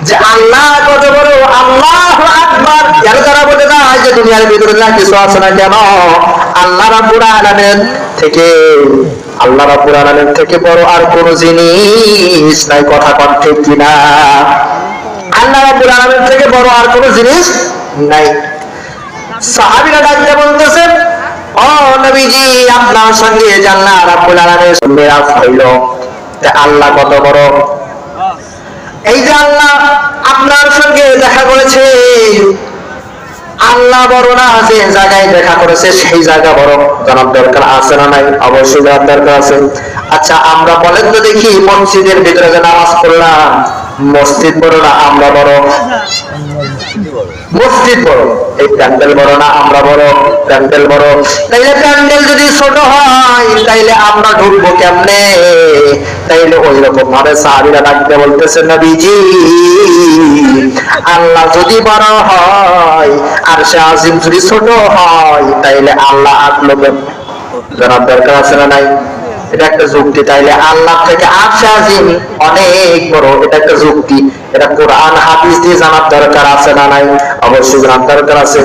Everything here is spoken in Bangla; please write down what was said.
যে আল্লাহ কত বড়, আল্লাহু আকবার। যারা তারা বলে না যে দুনিয়ার ভিতরে না কিছু আছে না কেন, আল্লাহ রাব্বুল আলামিন থেকে, আল্লাহ রাব্বুল আলামিন থেকে বড় আর কোন জিনিস নাই। কথা কোন ঠিক কিনা? আল্লাহ রাব্বুল আলামিন থেকে বড় আর কোন জিনিস নাই। সাহাবীরা ডাকতে বলতেছেন, ও নবীজি, আপনার সঙ্গে আল্লাহ রাব্বুল আলামিনের মেরাজ হইল, তা আল্লাহ কত বড়? এই যে আল্লাহ আপনার সঙ্গে দেখা করেছে, আল্লাহ বড় না যে জায়গায় দেখা করেছে সেই জায়গা বড়? জানার দরকার আছে না নাই? অবশ্যই জানার দরকার আছে। আচ্ছা, আমরা বলেন তো দেখি, মসজিদের ভিতরে যে নামাজ পড়লাম, মসজিদ বড় না আমরা বড়? মসজিদ বড়। এই প্যান্ডেল বড় না আমরা বড়? প্যান্ডেল বড়। তাইলে প্যান্ডেল যদি ছোট হয় তাইলে আমরা ঢুকবো কেমনে? তাইলে ওই রকম ভাবে সাহাবীরা ডাকতে বলতেছে, নবীজি, আল্লাহ যদি বড় হয়, আরশে আজিম যদি ছোট হয়, তাইলে আল্লাহ আসলো জানার দরকার আছে না নাই? এটা একটা যুক্তি। তাইলে আল্লাহ থেকে আরশে আজিম অনেক বড়, এটা একটা যুক্তি। এটা কোরআন হাদিস দিয়ে জানার দরকার আছে না নাই? অবশ্যই জানার দরকার আছে।